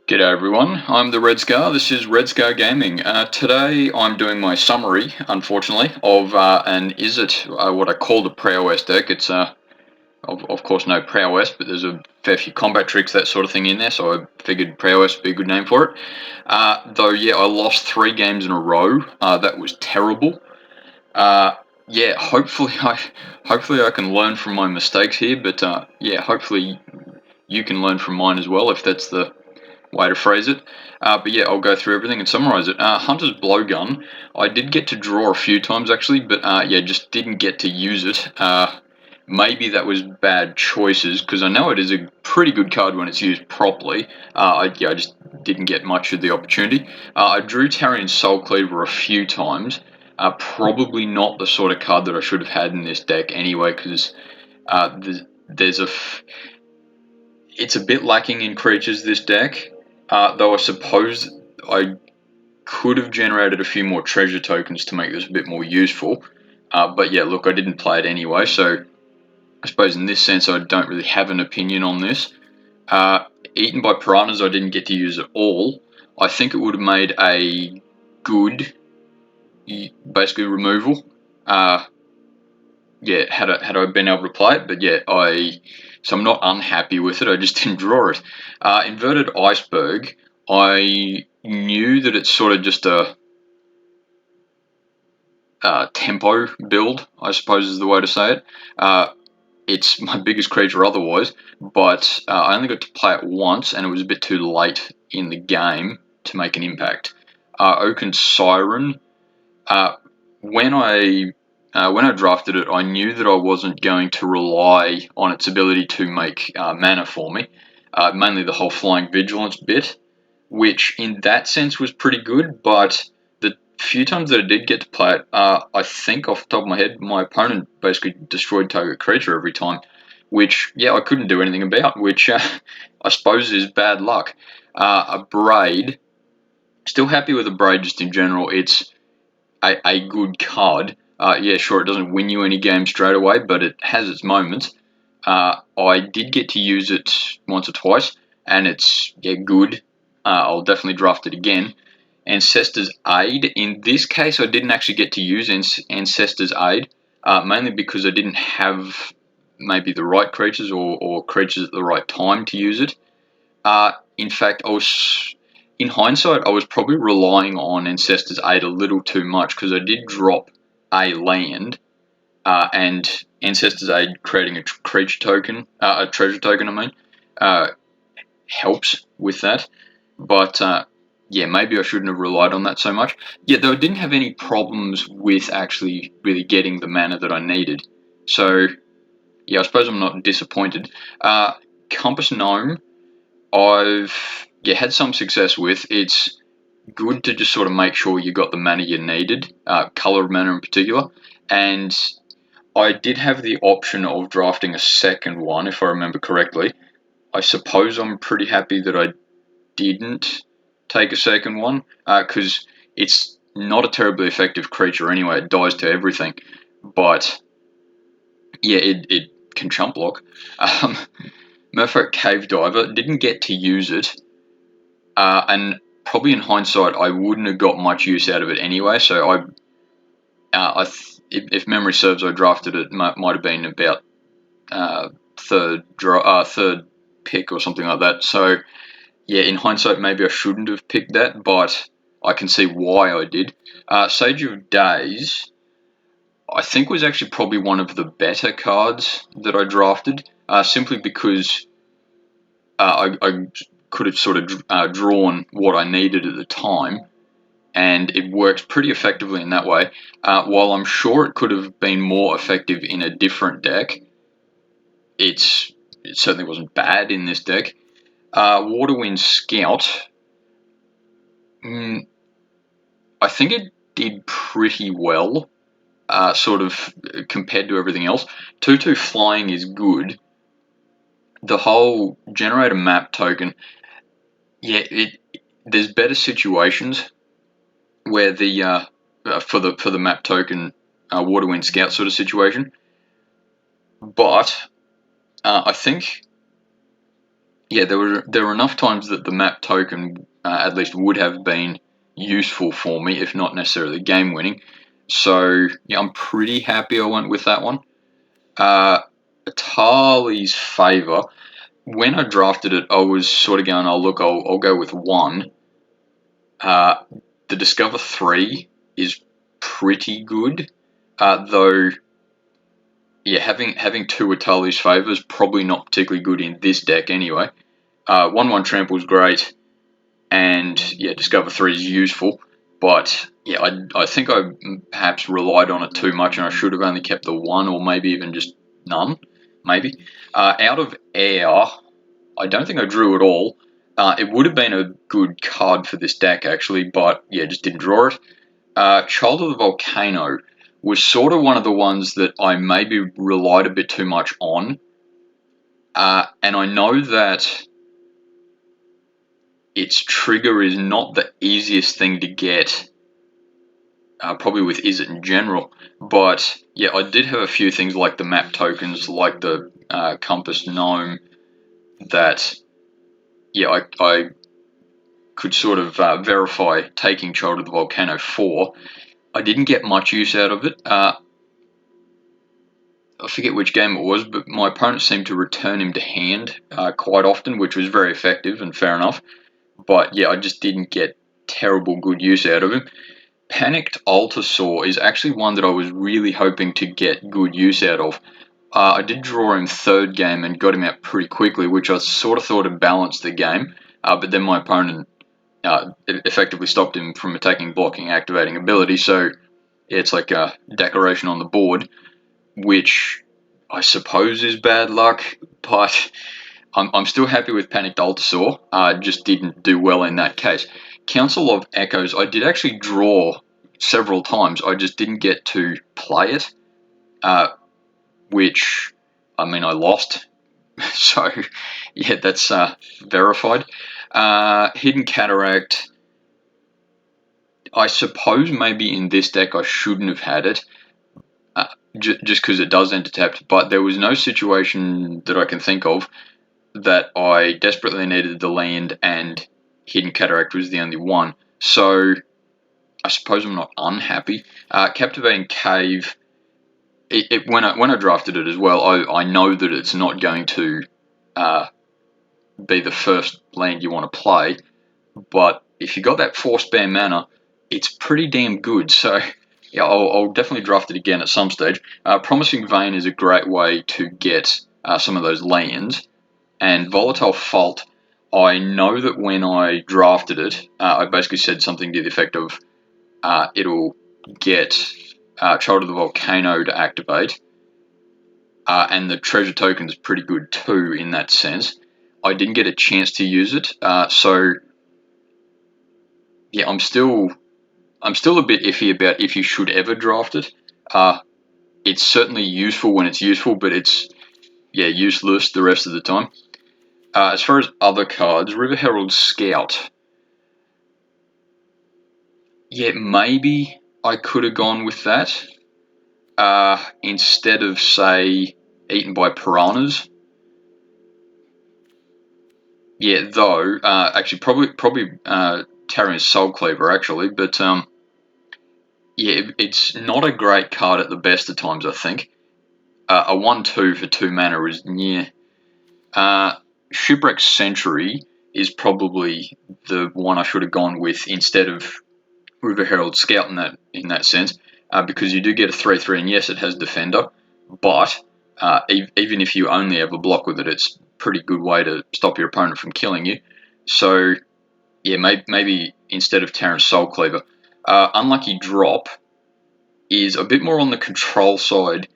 G'day everyone, I'm the Red Scar, this is Red Scar Gaming. Today I'm doing my summary, unfortunately, of an what I call the prowess deck. It's of course no prowess, but there's a fair few combat tricks, that sort of thing in there, so I figured prowess would be a good name for it. Though yeah, I lost 3 games in a row, that was terrible. Yeah, hopefully I can learn from my mistakes here, but yeah, hopefully you can learn from mine as well, if that's the way to phrase it. But yeah, I'll go through everything and summarize it. Hunter's Blowgun, I did get to draw a few times actually, but yeah, just didn't get to use it. Maybe that was bad choices, because I know it is a pretty good card when it's used properly. I just didn't get much of the opportunity. I drew Tarian Soul Cleaver a few times. Probably not the sort of card that I should have had in this deck anyway, because it's a bit lacking in creatures, this deck. Though I suppose I could have generated a few more treasure tokens to make this a bit more useful. But yeah, look, I didn't play it anyway, so I suppose in this sense I don't really have an opinion on this. Eaten by Piranhas, I didn't get to use at all. I think it would have made a good, basically, removal. Yeah, had I been able to play it, but yeah, so I'm not unhappy with it. I just didn't draw it. Inverted Iceberg, I knew that it's sort of just a tempo build, I suppose is the way to say it. It's my biggest creature otherwise, but I only got to play it once, and it was a bit too late in the game to make an impact. Oaken Siren, when I drafted it, I knew that I wasn't going to rely on its ability to make mana for me, mainly the whole Flying Vigilance bit, which in that sense was pretty good, but the few times that I did get to play it, I think off the top of my head, my opponent basically destroyed target creature every time, which, yeah, I couldn't do anything about, which I suppose is bad luck. A Braid, still happy with a Braid just in general. It's a good card. Yeah, sure, it doesn't win you any games straight away, but it has its moments. I did get to use it once or twice, and it's good. I'll definitely draft it again. Ancestor's Aid. In this case, I didn't actually get to use Ancestor's Aid, mainly because I didn't have maybe the right creatures or creatures at the right time to use it. In fact, in hindsight, I was probably relying on Ancestor's Aid a little too much, because I did drop a land, and Ancestor's Aid creating a creature token, a treasure token, I mean, helps with that. But yeah, maybe I shouldn't have relied on that so much. Yeah, though I didn't have any problems with actually really getting the mana that I needed. So yeah, I suppose I'm not disappointed. Compass Gnome, I've had some success with. It's good to just sort of make sure you got the mana you needed, color of mana in particular. And I did have the option of drafting a second one, if I remember correctly. I suppose I'm pretty happy that I didn't take a second one, because it's not a terribly effective creature anyway. It dies to everything. But yeah, it can chump block. Merfolk Cave Diver, didn't get to use it. And probably in hindsight, I wouldn't have got much use out of it anyway. So if memory serves, I drafted it. Might have been about third pick or something like that. So yeah, in hindsight, maybe I shouldn't have picked that, but I can see why I did. Sage of Days, I think, was actually probably one of the better cards that I drafted, simply because I could have sort of drawn what I needed at the time, and it works pretty effectively in that way. While I'm sure it could have been more effective in a different deck, it certainly wasn't bad in this deck. Waterwind Scout, I think it did pretty well, sort of compared to everything else. 2/2 flying is good. The whole generate a map token, yeah, there's better situations where for the map token, Waterwind Scout sort of situation. But I think Yeah, there were enough times that the map token at least would have been useful for me, if not necessarily game winning. So yeah, I'm pretty happy I went with that one. Uh, Atali's favour. When I drafted it, I was sort of going, "Oh look, I'll go with one." Uh, the Discover 3 is pretty good, though. Yeah, having two Atali's favour is probably not particularly good in this deck anyway. 1/1 trample is great, and yeah, Discover 3 is useful, but yeah, I think I perhaps relied on it too much, and I should have only kept the one, or maybe even just none, maybe. Out of Air, I don't think I drew at all. It would have been a good card for this deck, actually, but yeah, just didn't draw it. Child of the Volcano was sort of one of the ones that I maybe relied a bit too much on. And I know that its trigger is not the easiest thing to get, probably with Izzet in general. But yeah, I did have a few things like the map tokens, like the Compass Gnome, that yeah, I could sort of verify taking Child of the Volcano for. I didn't get much use out of it. I forget which game it was, but my opponent seemed to return him to hand quite often, which was very effective and fair enough. But yeah, I just didn't get terrible good use out of him. Panicked Altasaur is actually one that I was really hoping to get good use out of. I did draw him third game and got him out pretty quickly, which I sort of thought had balanced the game. But then my opponent effectively stopped him from attacking, blocking, activating ability. So yeah, it's like a decoration on the board, which I suppose is bad luck, but I'm still happy with Panicked Altasaur. Just didn't do well in that case. Council of Echoes, I did actually draw several times. I just didn't get to play it, which, I mean, I lost. So, yeah, that's verified. Hidden Cataract, I suppose maybe in this deck I shouldn't have had it, just because it does enter tapped, but there was no situation that I can think of that I desperately needed the land and Hidden Cataract was the only one. So I suppose I'm not unhappy. Captivating Cave, when I drafted it as well, I know that it's not going to be the first land you want to play, but if you got that 4 spare mana, it's pretty damn good. So yeah, I'll definitely draft it again at some stage. Promising Vein is a great way to get some of those lands. And Volatile Fault, I know that when I drafted it, I basically said something to the effect of it'll get Child of the Volcano to activate, and the treasure token is pretty good too in that sense. I didn't get a chance to use it, so yeah, I'm still a bit iffy about if you should ever draft it. It's certainly useful when it's useful, but it's useless the rest of the time. As far as other cards, River Herald Scout. Yeah, maybe I could have gone with that instead of, say, Eaten by Piranhas. Yeah, though, actually, probably Tarian's Soul Cleaver, actually, but yeah, it's not a great card at the best of times, I think. A 1/2 for 2 mana is near. Shipwreck Century is probably the one I should have gone with instead of River Herald Scout in that sense, because you do get a 3/3, and yes, it has Defender, but even if you only have a block with it, it's a pretty good way to stop your opponent from killing you. So yeah, maybe instead of Terran's Soul Cleaver. Unlucky Drop is a bit more on the control side.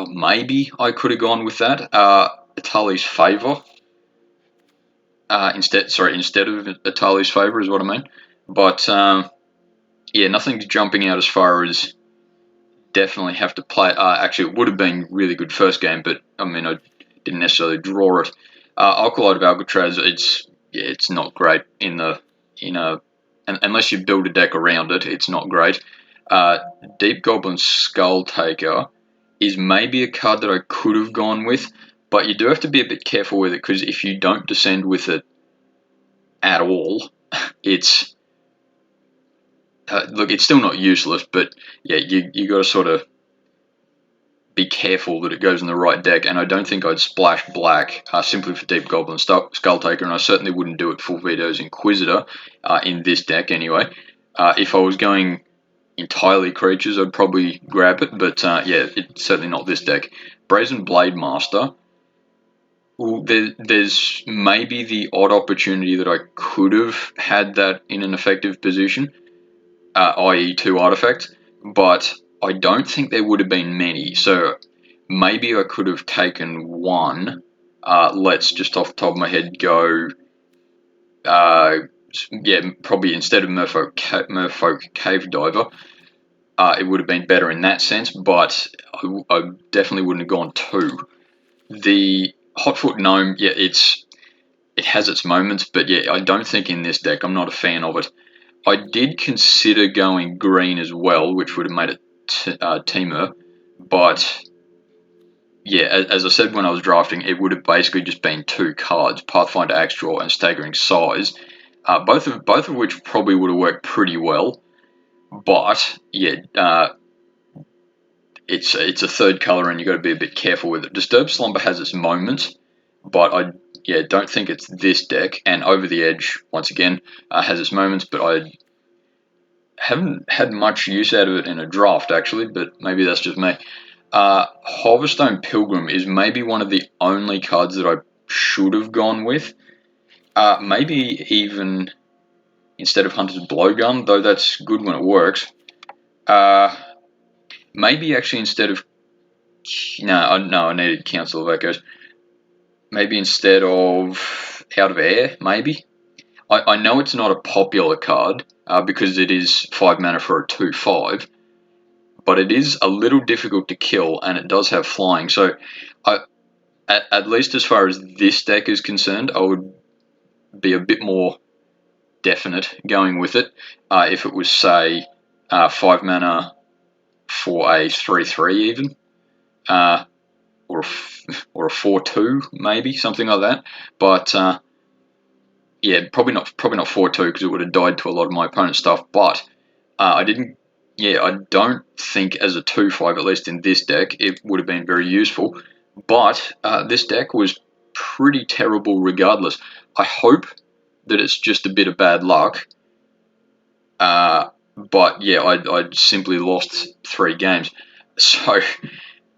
Maybe I could have gone with that. Atali's Favor. Instead of Atali's Favor is what I mean. But yeah, nothing's jumping out as far as definitely have to play. Actually, it would have been really good first game, but I mean, I didn't necessarily draw it. Alkaloid of Alcatraz, it's not great unless you build a deck around it, it's not great. Deep Goblin Skull Taker is maybe a card that I could have gone with, But you do have to be a bit careful with it, because if you don't descend with it at all, it's look, it's still not useless, but yeah, you got to sort of be careful that it goes in the right deck. And I don't think I'd splash black simply for Deep Goblin Skull Taker, and I certainly wouldn't do it for Veto's Inquisitor in this deck anyway. If I was going entirely creatures, I'd probably grab it, but yeah, it's certainly not this deck. Brazen Blade Master. Well, there's maybe the odd opportunity that I could have had that in an effective position, i.e. 2 artifacts, but I don't think there would have been many. So maybe I could have taken one. Let's just off the top of my head go. Yeah, probably instead of Merfolk Cave Diver, it would have been better in that sense, but I definitely wouldn't have gone 2. The Hotfoot Gnome, yeah, it has its moments, but yeah, I don't think in this deck, I'm not a fan of it. I did consider going green as well, which would have made it Teamer, but yeah, as I said when I was drafting, it would have basically just been 2 cards, Pathfinder Axe Draw and Staggering Size, both of which probably would have worked pretty well, but yeah, it's a third color and you got to be a bit careful with it. Disturbed Slumber has its moments, but I don't think it's this deck. And Over the Edge once again has its moments, but I haven't had much use out of it in a draft actually. But maybe that's just me. Hoverstone Pilgrim is maybe one of the only cards that I should have gone with. Maybe even instead of Hunter's Blowgun, though that's good when it works. Maybe actually instead of I needed Council of Echoes. Maybe instead of Out of Air, maybe. I know it's not a popular card because it is 5 mana for a 2/5, but it is a little difficult to kill and it does have flying. So, at least as far as this deck is concerned, I would be a bit more definite going with it if it was, say, 5 mana for a 3/3 even. Or a 4/2 maybe, something like that. But yeah, probably not 4/2 because it would have died to a lot of my opponent's stuff. But I didn't. Yeah, I don't think as a 2/5, at least in this deck, it would have been very useful. But this deck was pretty terrible regardless. I hope that it's just a bit of bad luck. But yeah, I simply lost 3 games. So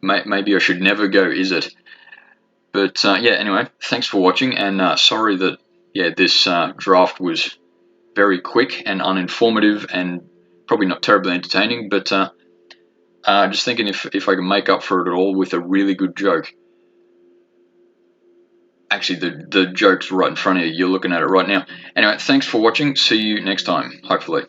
maybe I should never go, is it? But yeah, anyway, thanks for watching, and sorry that this draft was very quick and uninformative and probably not terribly entertaining, but just thinking if I can make up for it at all with a really good joke. Actually, the joke's right in front of you. You're looking at it right now. Anyway, thanks for watching. See you next time, hopefully.